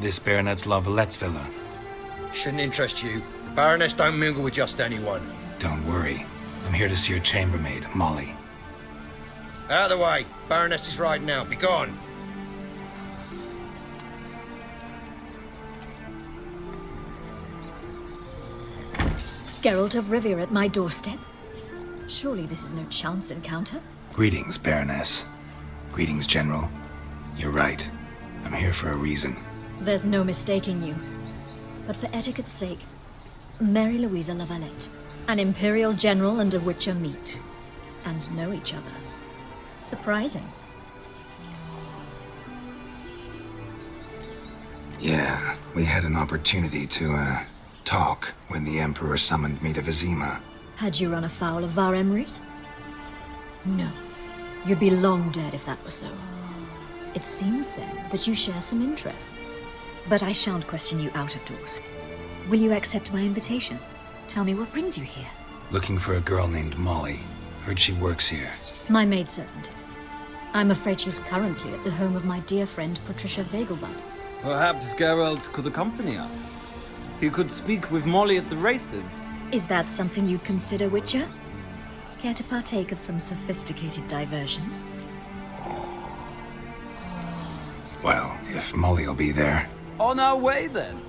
This Baronet's Lavallette's villa. Shouldn't interest you. The Baroness don't mingle with just anyone. Don't worry. I'm here to see your chambermaid, Molly. Out of the way. Baroness is riding out. Be gone. Geralt of Rivia at my doorstep? Surely this is no chance encounter? Greetings, Baroness. Greetings, General. You're right. I'm here for a reason. There's no mistaking you. But for etiquette's sake, Mary Louisa Lavalette. An Imperial General and a Witcher meet. And know each other. Surprising. Yeah, we had an opportunity to, talk when the Emperor summoned me to Vizima. Had you run afoul of Var Emrys? No. You'd be long dead if that were so. It seems, then, that you share some interests. But I shan't question you out of doors. Will you accept my invitation? Tell me what brings you here. Looking for a girl named Molly. Heard she works here. My maidservant. I'm afraid she's currently at the home of my dear friend Patricia Vegelbud. Perhaps Geralt could accompany us. He could speak with Molly at the races. Is that something you'd consider, Witcher? Care to partake of some sophisticated diversion? Well, if Molly'll be there. On our way, then.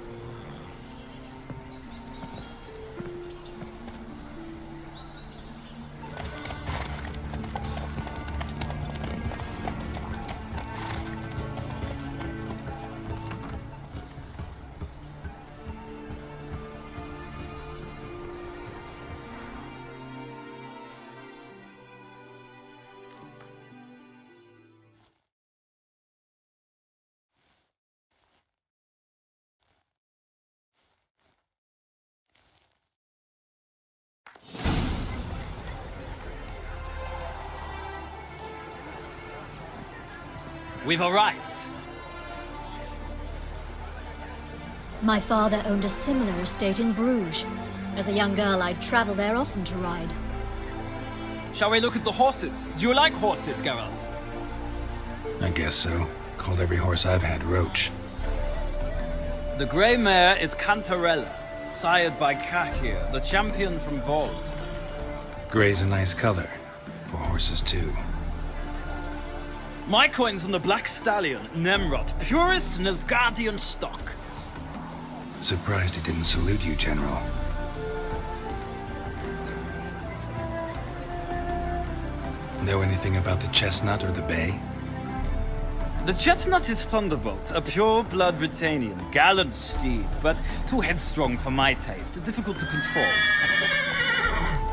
We've arrived. My father owned a similar estate in Bruges. As a young girl, I'd travel there often to ride. Shall we look at the horses? Do you like horses, Geralt? I guess so. Called every horse I've had Roach. The grey mare is Cantarella, sired by Kakir, the champion from Vol. Gray's a nice color. For horses, too. My coin's on the Black Stallion, Nemrod, purest Nilfgaardian stock. Surprised he didn't salute you, General. Know anything about the chestnut or the bay? The chestnut is Thunderbolt, a pure-blood Redanian, gallant steed, but too headstrong for my taste, difficult to control.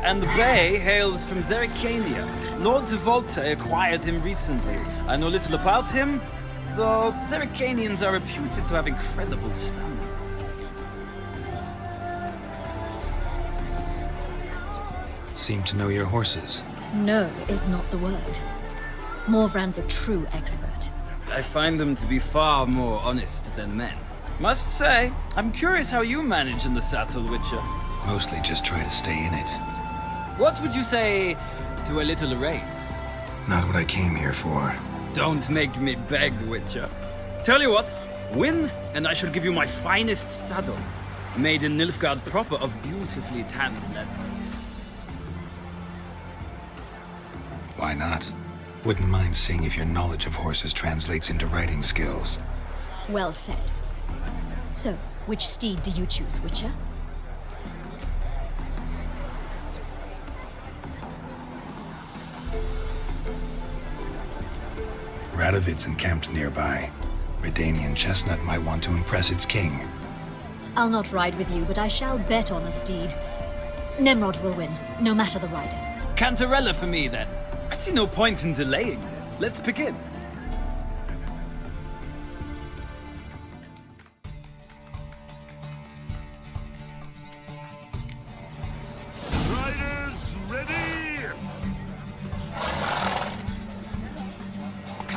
And the bay hails from Zerrikania. Lord de Volte acquired him recently. I know little about him, though Zerrikanians are reputed to have incredible stamina. Seem to know your horses. No is not the word. Morvran's a true expert. I find them to be far more honest than men. Must say, I'm curious how you manage in the saddle, Witcher. Mostly just try to stay in it. What would you say to a little race? Not what I came here for. Don't make me beg, Witcher. Tell you what, win, and I shall give you my finest saddle. Made in Nilfgaard proper of beautifully tanned leather. Why not? Wouldn't mind seeing if your knowledge of horses translates into riding skills. Well said. So, which steed do you choose, Witcher? Radovid's encamped nearby. Redanian chestnut might want to impress its king. I'll not ride with you, but I shall bet on a steed. Nemrod will win, no matter the rider. Cantarella for me, then. I see no point in delaying this. Let's begin. Riders ready!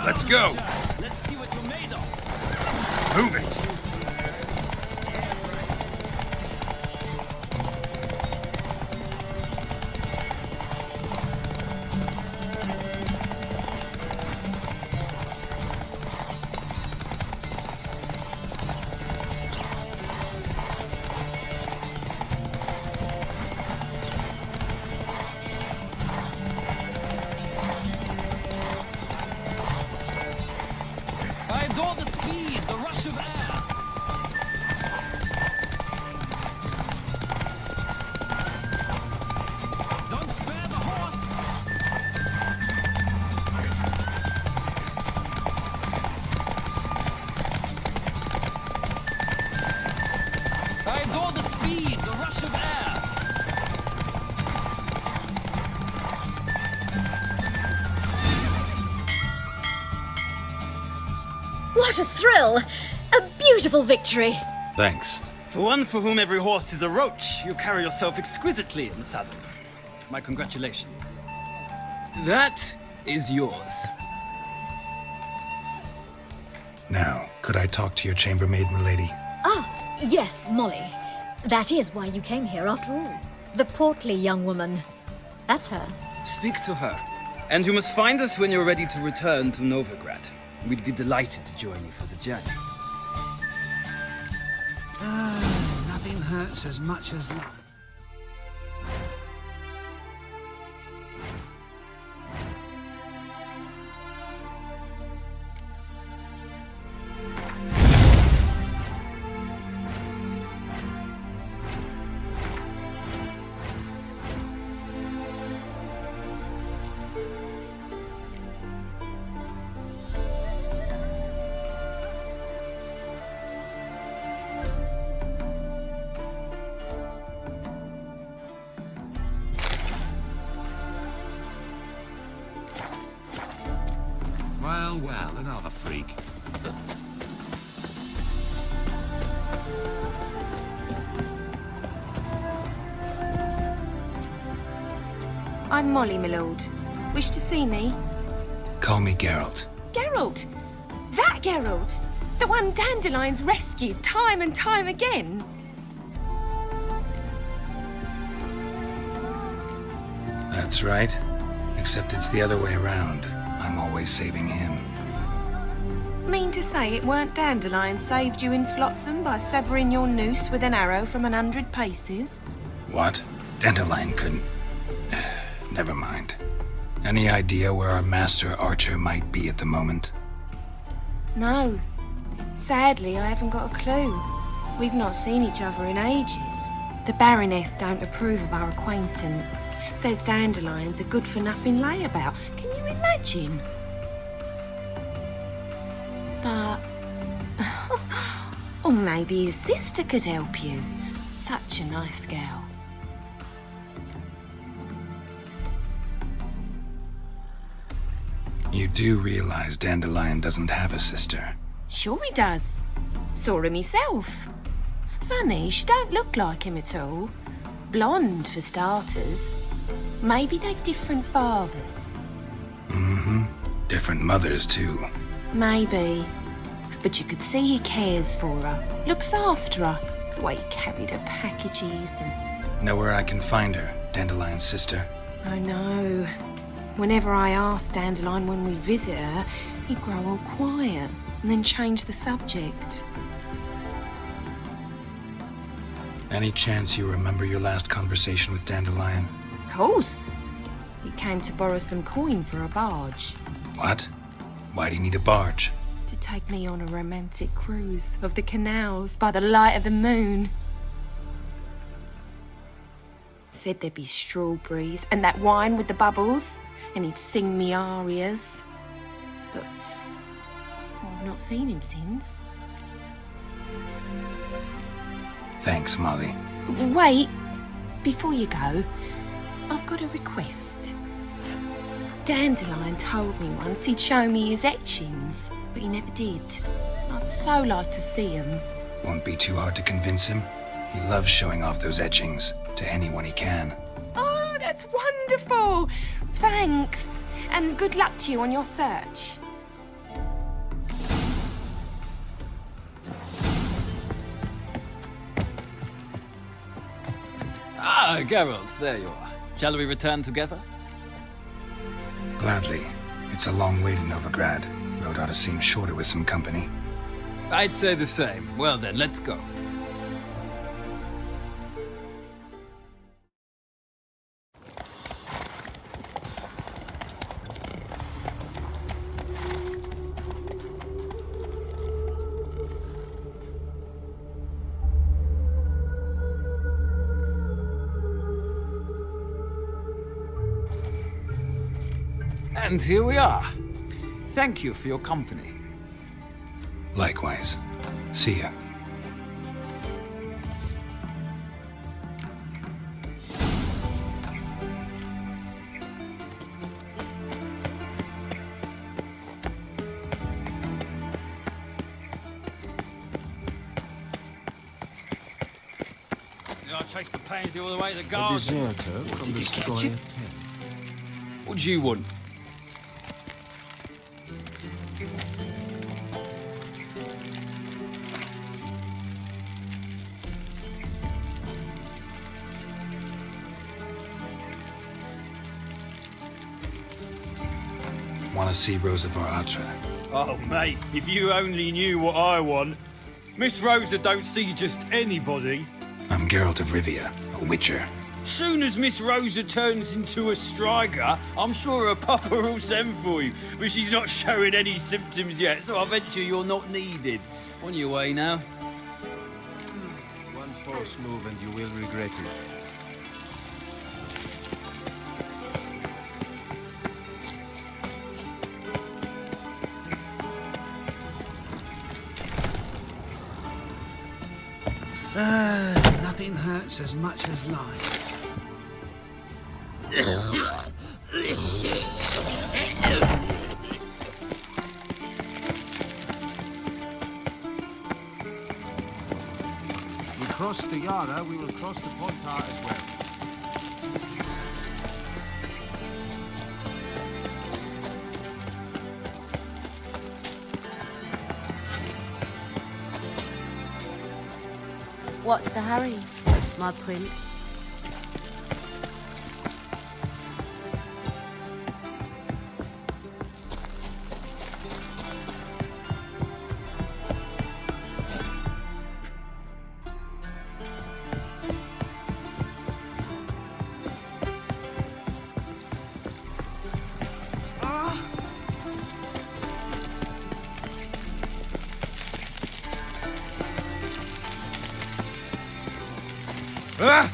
Let's go! Let's see what you're made of. Move it! What a thrill! A beautiful victory! Thanks. For one for whom every horse is a roach, you carry yourself exquisitely in the saddle. My congratulations. That is yours. Now, could I talk to your chambermaid, milady? Ah, yes, Molly. That is why you came here after all. The portly young woman. That's her. Speak to her. And you must find us when you're ready to return to Novigrad. We'd be delighted to join you for the journey. Nothing hurts as much as love. Well, another freak. I'm Molly, my lord. Wish to see me? Call me Geralt. Geralt! That Geralt! The one Dandelion's rescued time and time again! That's right. Except it's the other way around. I'm always saving him. Mean to say it weren't Dandelion saved you in Flotsam by severing your noose with an arrow from 100 paces? What? Dandelion couldn't... Never mind. Any idea where our master archer might be at the moment? No. Sadly, I haven't got a clue. We've not seen each other in ages. The Baroness don't approve of our acquaintance. Says Dandelion's a good-for-nothing layabout. Can you imagine? But... or maybe his sister could help you. Such a nice girl. You do realize Dandelion doesn't have a sister. Sure he does. Saw her myself. Funny, she don't look like him at all. Blonde, for starters. Maybe they've different fathers. Mm-hmm. Different mothers, too. Maybe. But you could see he cares for her. Looks after her. The way he carried her packages and... Know where I can find her, Dandelion's sister? I know. Whenever I asked Dandelion when we'd visit her, he'd grow all quiet and then change the subject. Any chance you remember your last conversation with Dandelion? Of course. He came to borrow some coin for a barge. What? Why do you need a barge? To take me on a romantic cruise of the canals by the light of the moon. Said there'd be strawberries and that wine with the bubbles, and he'd sing me arias. But I've not seen him since. Thanks, Molly. Wait, before you go, I've got a request. Dandelion told me once he'd show me his etchings, but he never did. I'd so like to see him. Won't be too hard to convince him. He loves showing off those etchings to anyone he can. Oh, that's wonderful! Thanks, and good luck to you on your search. Ah, Geralt, there you are. Shall we return together? Gladly. It's a long way to Novigrad. Road ought to seem shorter with some company. I'd say the same. Well then, let's go. And here we are. Thank you for your company. Likewise. See ya. chase the pansy all the way to the A garden. deserter from the Stroyer 10. What do you want? Want to see Rosa Var Attre? Oh, mate, if you only knew what I want. Miss Rosa don't see just anybody. I'm Geralt of Rivia, a witcher. Soon as Miss Rosa turns into a striker, I'm sure her papa will send for you. But she's not showing any symptoms yet, so I venture you're not needed. On your way now. One false move and you will regret it. Nothing hurts as much as life. We cross the Yara, we will cross the Pontar as well. What's the hurry, my prince? Ah!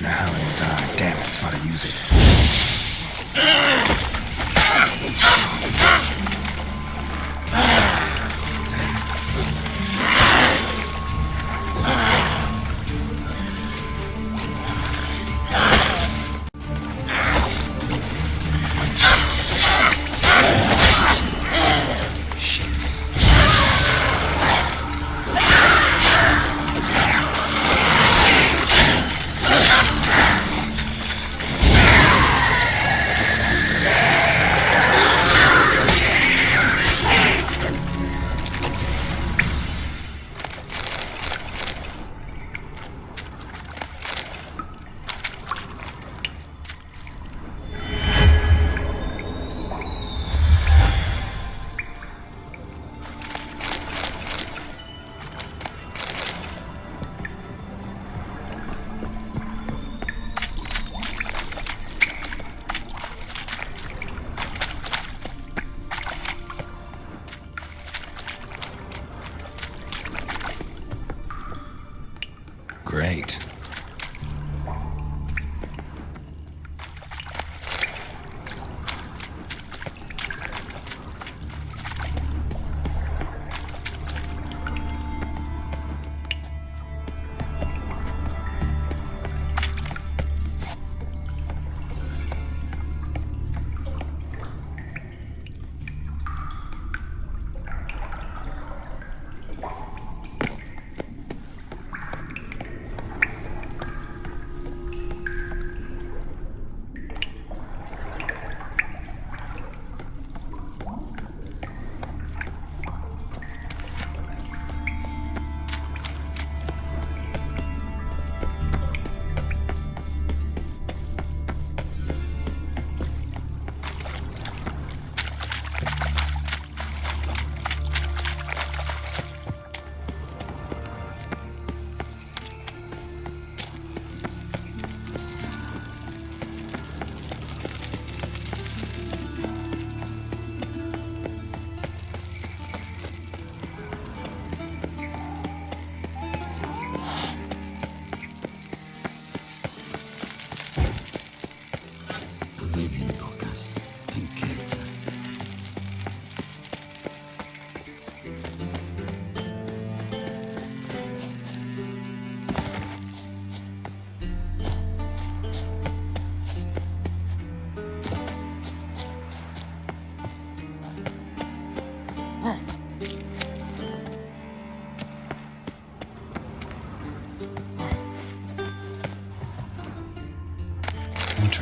Now in his eye, damn it, ought to use it.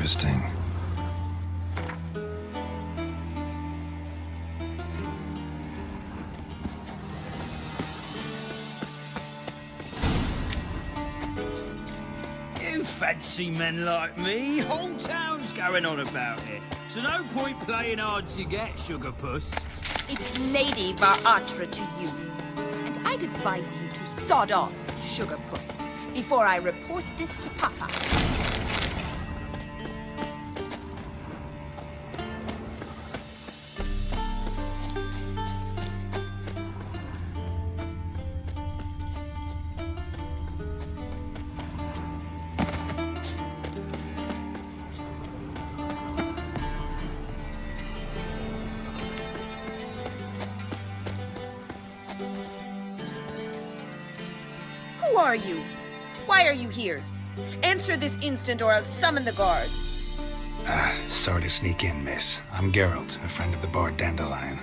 interesting. You fancy men like me? Whole town's going on about it. So no point playing hard to get, sugar puss. It's Lady Var Attre to you. And I'd advise you to sod off, sugar puss, before I report this to Papa. Who are you? Why are you here? Answer this instant or I'll summon the guards. Sorry to sneak in, miss. I'm Geralt, a friend of the bard Dandelion.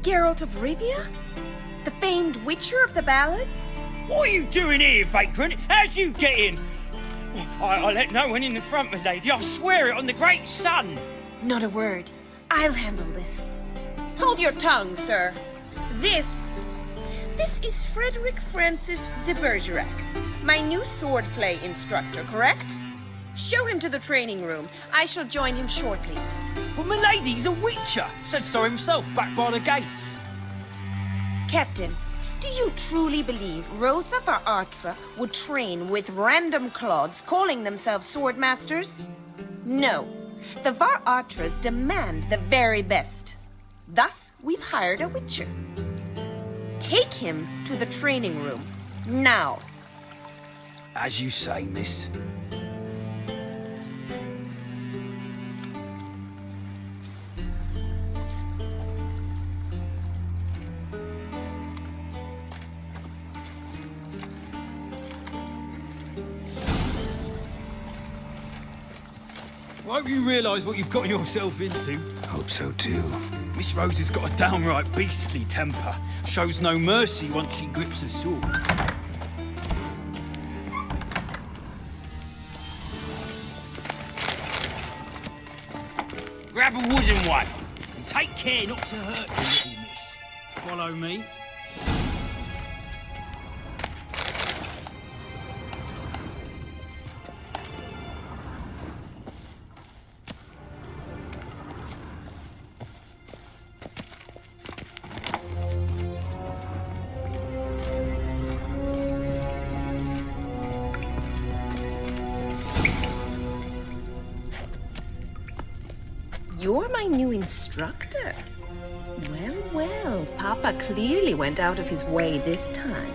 Geralt of Rivia? The famed witcher of the ballads? What are you doing here, vagrant? How'd you get in? I let no one in the front, my lady. I swear it on the great sun. Not a word. I'll handle this. Hold your tongue, sir. This is Frederick Francis de Bergerac, my new swordplay instructor, correct? Show him to the training room. I shall join him shortly. But my lady's a witcher. Said so himself back by the gates. Captain, do you truly believe Rosa Var Attre would train with random clods calling themselves swordmasters? No. The Var Attres demand the very best. Thus, we've hired a witcher. Take him to the training room, now. As you say, miss. Won't you realise what you've got yourself into? Hope so too. Miss Rose has got a downright beastly temper. Shows no mercy once she grips a sword. Grab a wooden one. And take care not to hurt you, little miss. Follow me. You're my new instructor? Well, well, Papa clearly went out of his way this time.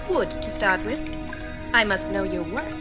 Wood, to start with. I must know your worth.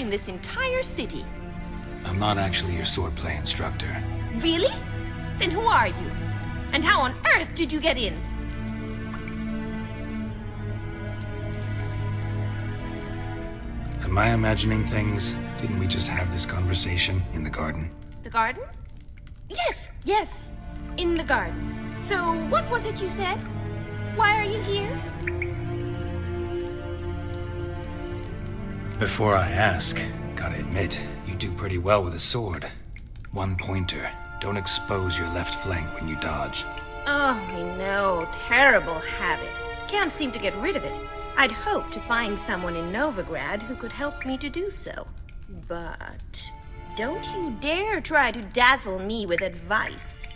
mastering this entire city. I'm not actually your swordplay instructor. Really? Then who are you? And how on earth did you get in? Am I imagining things? Didn't we just have this conversation in the garden? The garden? Yes. In the garden. So, what was it you said? Why are you here? Before I ask, gotta admit, you do pretty well with a sword. One pointer. Don't expose your left flank when you dodge. Oh, I know. Terrible habit. Can't seem to get rid of it. I'd hoped to find someone in Novigrad who could help me to do so. But don't you dare try to dazzle me with advice.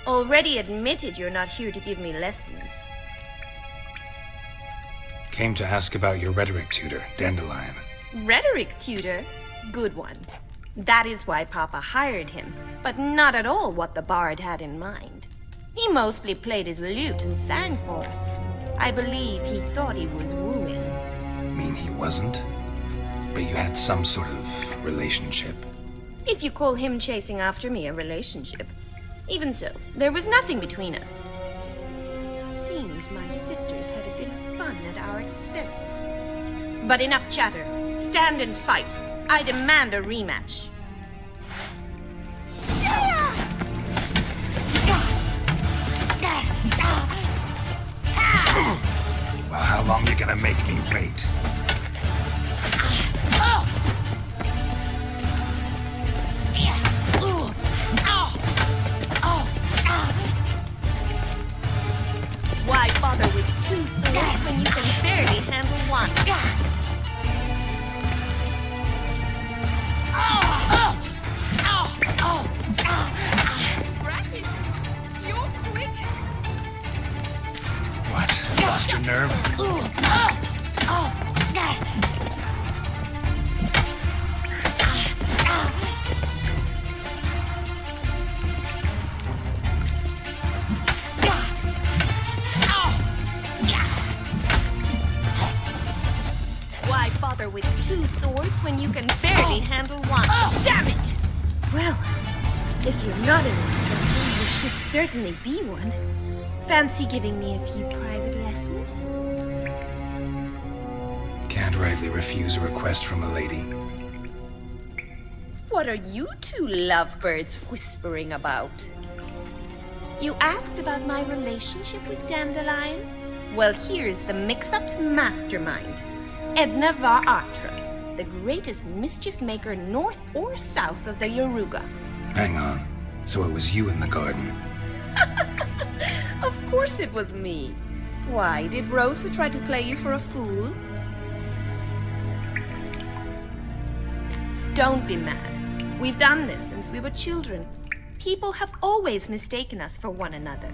Already admitted you're not here to give me lessons. Came to ask about your rhetoric tutor, Dandelion. Rhetoric tutor? Good one. That is why Papa hired him, but not at all what the bard had in mind. He mostly played his lute and sang for us. I believe he thought he was wooing. Mean he wasn't? But you had some sort of relationship. If you call him chasing after me a relationship. Even so, there was nothing between us. Seems my sisters had a bit of fun at our expense. But enough chatter. Stand and fight. I demand a rematch. Well, how long you gonna make me wait? Why bother with two swords when you can barely handle one? Brat it! You're quick! What? Lost your nerve? Why bother with two swords when you can barely handle one? Damn it! Well, if you're not an instructor, you should certainly be one. Fancy giving me a few private lessons? Can't rightly refuse a request from a lady. What are you two lovebirds whispering about? You asked about my relationship with Dandelion? Well, here's the mix-up's mastermind. Edna Var Attre, the greatest mischief maker north or south of the Yaruga. Hang on. So it was you in the garden? Of course it was me. Why, did Rosa try to play you for a fool? Don't be mad. We've done this since we were children. People have always mistaken us for one another.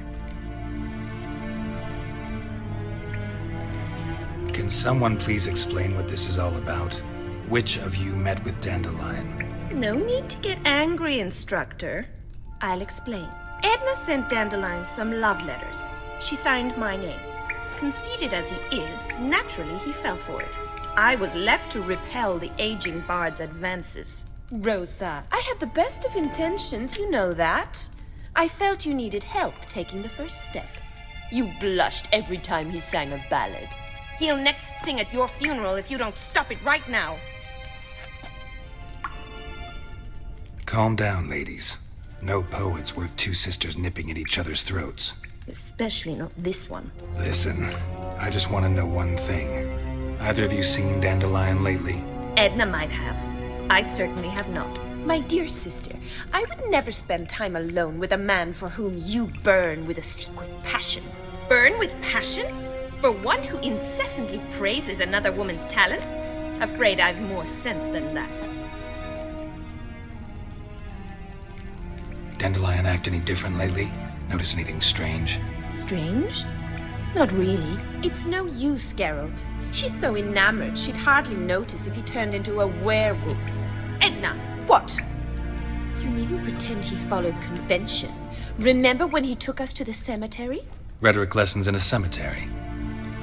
Can someone please explain what this is all about? Which of you met with Dandelion? No need to get angry, instructor. I'll explain. Edna sent Dandelion some love letters. She signed my name. Conceited as he is, naturally he fell for it. I was left to repel the aging bard's advances. Rosa, I had the best of intentions, you know that. I felt you needed help taking the first step. You blushed every time he sang a ballad. He'll next sing at your funeral if you don't stop it right now. Calm down, ladies. No poet's worth two sisters nipping at each other's throats. Especially not this one. Listen, I just want to know one thing. Either of you seen Dandelion lately? Edna might have. I certainly have not. My dear sister, I would never spend time alone with a man for whom you burn with a secret passion. Burn with passion? For one who incessantly praises another woman's talents? Afraid I've more sense than that. Dandelion act any different lately? Notice anything strange? Strange? Not really. It's no use, Geralt. She's so enamored she'd hardly notice if he turned into a werewolf. Edna, what? You needn't pretend he followed convention. Remember when he took us to the cemetery? Rhetoric lessons in a cemetery.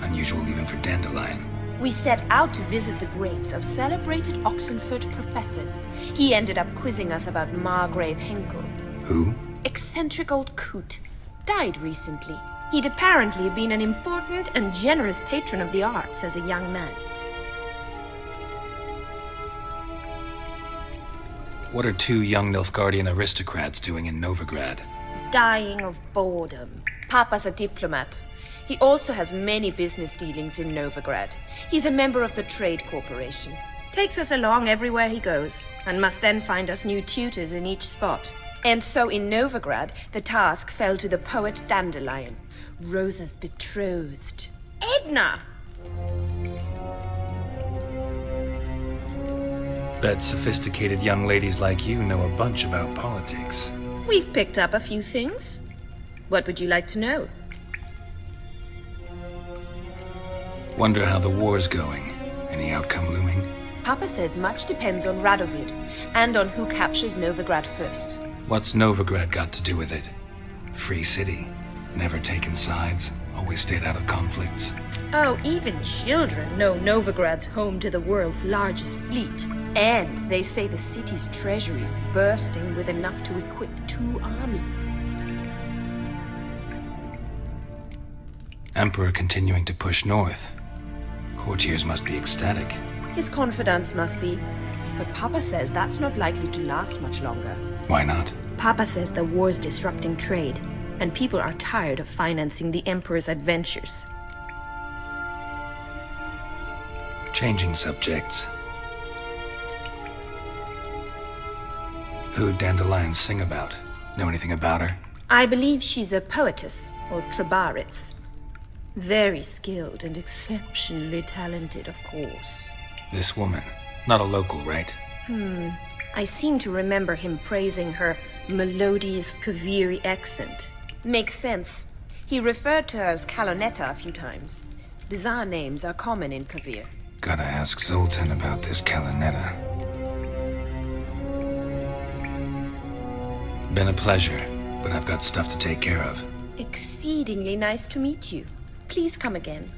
Unusual even for Dandelion. We set out to visit the graves of celebrated Oxenford professors. He ended up quizzing us about Margrave Henkel. Who? Eccentric old coot. Died recently. He'd apparently been an important and generous patron of the arts as a young man. What are two young Nilfgaardian aristocrats doing in Novigrad? Dying of boredom. Papa's a diplomat. He also has many business dealings in Novigrad. He's a member of the Trade Corporation. Takes us along everywhere he goes, and must then find us new tutors in each spot. And so in Novigrad, the task fell to the poet Dandelion, Rosa's betrothed. Edna! Bet sophisticated young ladies like you know a bunch about politics. We've picked up a few things. What would you like to know? Wonder how the war's going. Any outcome looming? Papa says much depends on Radovid, and on who captures Novigrad first. What's Novigrad got to do with it? Free city. Never taken sides. Always stayed out of conflicts. Oh, even children know Novigrad's home to the world's largest fleet. And they say the city's treasury is bursting with enough to equip 2 armies. Emperor continuing to push north. Courtiers must be ecstatic. His confidants must be. But Papa says that's not likely to last much longer. Why not? Papa says the war's disrupting trade, and people are tired of financing the Emperor's adventures. Changing subjects. Who'd Dandelion sing about? Know anything about her? I believe she's a poetess, or trobairitz. Very skilled and exceptionally talented, of course. This woman. Not a local, right? I seem to remember him praising her melodious Kaviri accent. Makes sense. He referred to her as Calonetta a few times. Bizarre names are common in Kavir. Gotta ask Zoltan about this Calonetta. Been a pleasure, but I've got stuff to take care of. Exceedingly nice to meet you. Please come again.